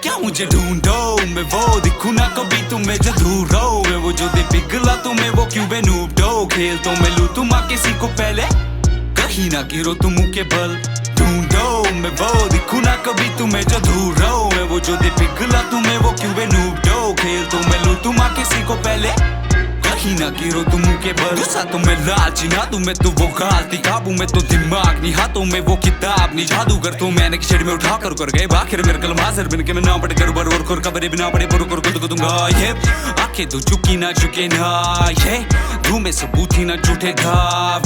क्या मुझे ढूंढो, मैं वो दिखूं ना कभी तुम्हें जो दूर हो। मैं वो जो दे पिघला तुम्हें वो क्यों बेनूब दो। खेल तो मैं लूं तुम किसी को पहले, कहीं ना गिरो तुम मुंह के बल। ढूंढो मैं वो दिखूं ना कभी तुम्हें जो दूर हो। मैं वो जो दे पिघला तुम्हें वो क्यों बेनूब दो। खेल तो मैं लूं तुम किसी को पहले, कहीं ना गिरो तुम मुंह के बल। गुस्सा तुम्हें लालची ना तुम्हें तो वो गालती, काबू में तो दिमाग नहीं, हाथों में वो किताब नहीं। जादूगर तो मैंने की छड़ी में उठा कर गए बाखिर मेरे कलम हाजिर बिन के मैं ना पड़े करूँ और कर कबरे बिना पड़े पुर कर दूंगा। ये आंखें तो चुकी ना चुके ना, ये धूमे सबूत ही ना झूठेगा।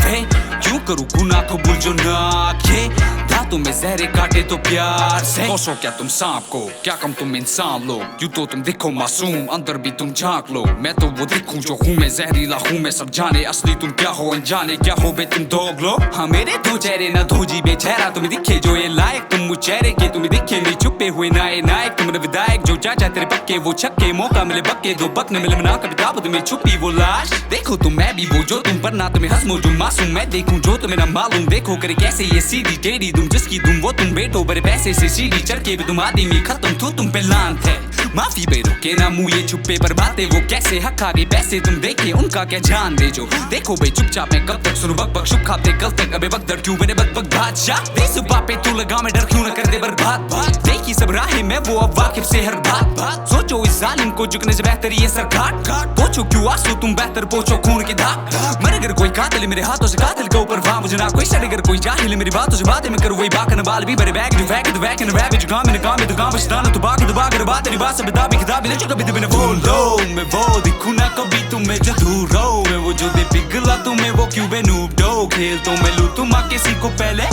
वे क्यों करूँ गुनाह को भूल जो ना, ये दांतों में जहरे काटे तो प्यार से। कोसो क्या तुम सांप को, क्या कम तुम इंसान लो। यूं तो तुम दिखो मासूम, अंदर भी तुम झांक लो। मैं तो वो दिखूं जो हूँ मैं, जहरीला हूँ मैं, सब जाने असली तुम क्या हो, अनजाने क्या हो बे तुम दोग लो। हाँ मेरे दो चेहरे ना दो जी बेचेहरा, तुम्हें दिखे जो ये लायक तुम मुझ चेहरे के, तुम्हें दिखे नहीं छुपे हुए नाये नायक। तुमने विधायक जो चाचा तेरे पक्के वो छक्के, मौका मिले बक्के दो बकने मिले मना कभी ताबत में छुपी वो लाश। देखो तुम मैं भी वो जो तुम पर ना तुम्हें हंसमो जो मासूम, मैं देखूं जो तुम्हें ना मालूम। देखो करे कैसे ये सीधी टेढ़ी, तुम जिसकी तुम वो तुम बेटो बड़े पैसे से सीढ़ी चढ़ के भी तुम आदमी खत्म तू तुम पे लांत है। माफी बेरो के ना मुंह ये छुपे पर बातें वो कैसे हक आगे पैसे तुम देखे उनका क्या जान दे जो। देखो बे चुपचाप मैं कब तक सुनूं बक बक शुभ खाते कल तक अबे बकदर क्यों बने बक बक बादशाह। बेसुबा पे तू लगा मैं डर क्यों न कर दे बर्बाद। देखी सब राहें मैं वो अब वाकिफ से हर बात। सोचो इस जालिम को झुकने से बेहतर ये सर घाट। पोछो क्यों आंसू तुम बेहतर पोछो खून की धाक। मर अगर कोई कातिल मेरे हाथों से कातिल के ऊपर वाह मुझे ना कोई शर। अगर कोई जाहिल मेरी बातों से बातें मैं करूँ वही बाकन बाल भी बड़े बैग जो वैक द वैक इन वैक जो काम इन काम तो काम बचदाना तो बाग बात तेरी बात से किताबी किताबी जो कभी तुम्हें बोल दो। मैं वो दिखूं ना कभी तुम्हें जो दूर हो। मैं वो जो दे पिघला तुम्हें वो क्यों बेनूब दो। खेल तो मैं लूं तुम किसी को पहले,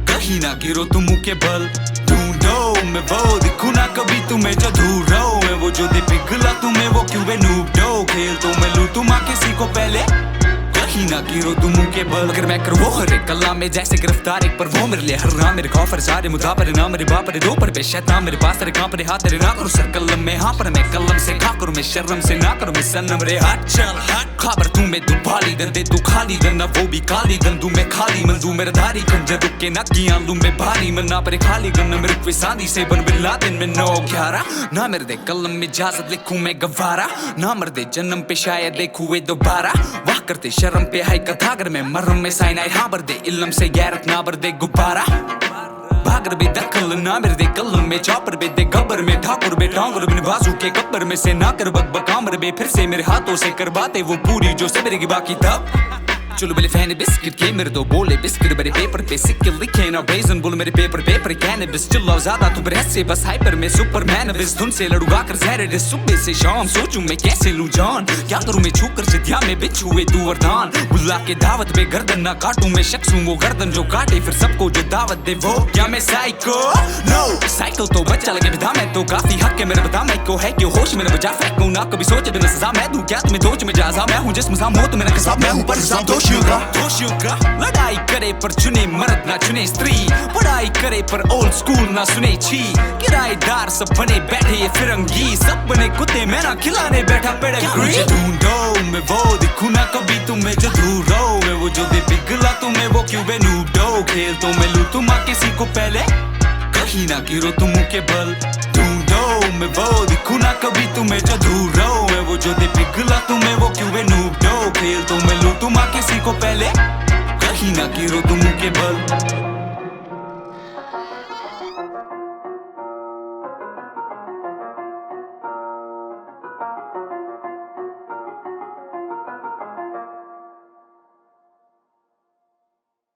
कहीं ना गिरो तुम मुंह के बल। ढूंढो मैं वो दिखूं ना कभी तुम्हें जो दूर हो। मैं वो जो दे पिघला तुम्हें वो क्यों बेनूब दो। खेल तो मैं लूं तुम किसी को पहले, कहीं ना गिरो तुम मुंह के बल। अगर मैं करूँ वो हर एक कला में जैसे गिरफ्तार एक पर वो मेरे लिए हर राम मेरे खौफर सारे मुदा पर ना मेरे बाप रे दो पर बेशैतान मेरे पास तेरे कांप रे हाथ तेरे ना करूँ सर कलम में हाँ पर मैं कलम से खा करूँ मैं शर्म से ना करूँ मैं सनम रे हाथ चल हाथ खबर तू में तू भाली दन दे तू खाली दन ना वो भी काली गन दू मैं खाली मन दू मेरा धारी खंजर रुक के नकियां लूं मैं भारी मन ना परे खाली गन मेरे पे शादी से बन बिन लादेन में 9/11 ना मेरे दे कलम में इजाजत लिखूं मैं गवारा ना मर दे जन्म पे शायद देखूं वे दोबारा। वाह करते शर्म पे हाई कथा अगर मैं मरम में साइनाइड हाँ बर दे इल्म से गैरत ना बर दे गुब्बारा। भागर बे दखल ना मेरे दे कलम में चौपर बे दे गबर में ठाकुर बे टांगर बिन बाजू के कब्र में से ना कर बक बकामर बे फिर से मेरे हाथों से कर बातें वो पूरी जो से मेरे की बाकी तब। चलो मेरे फैन बिस्किट के मेरे दो बोले बिस्किट बड़े पेपर पे सिक्के लिखे ना ब्रेजन बोल मेरे पेपर कैनबिस चिल्लाओ ज्यादा तू बरस से बस हाइपर में सुपरमैन अब इस धुन से लड़ूंगा कर जहर सुबह से शाम सोचूं मैं कैसे लूं जान क्या करूं मैं छू कर सिद्धिया में बिच्छू हुए तू वरदान बुला के दावत पे गर्दन ना काटूं मैं शख्स हूं वो गर्दन जो काटे फिर सबको जो दावत दे वो क्या मैं साइको नो साइकिल तो बच्चा लगे बिधा मैं तो काफी हक है मेरे बता मैं को है कि होश मेरे बजा फेंकूं ना कभी सोचे बिना सजा मैं दूं क्या तुम्हें दोच में जाजा मैं हूं जिसम सा मौत मेरा कसाब मैं हूं पर दोषियों का लड़ाई करे पर चुने मर्द ना चुने स्त्री पढ़ाई करे पर ओल्ड स्कूल ना सुने छी किराएदार सब बने बैठे ये फिरंगी सब बने कुत्ते मैं ना खिलाने बैठा पेडिग्री। ढूंढो मैं वो दिखूं ना कभी तुम्हें जो दूर हो। मैं वो जो दे पिघला तुम्हें वो क्यों बेनूब दो। खेल तो मैं लूं तुम किसी को पहले, कहीं ना गिरो तुम मुंह के बल। ढूंढो मैं वो दिखूं ना कभी तुम्हें जो दूर हो। मैं वो जो दे पिघला तुम्हें वो क्यों बेनूब दो। खेल तो मैं लूं तुम किसी को पहले, कहीं ना गिरो तुम मुंह के बल।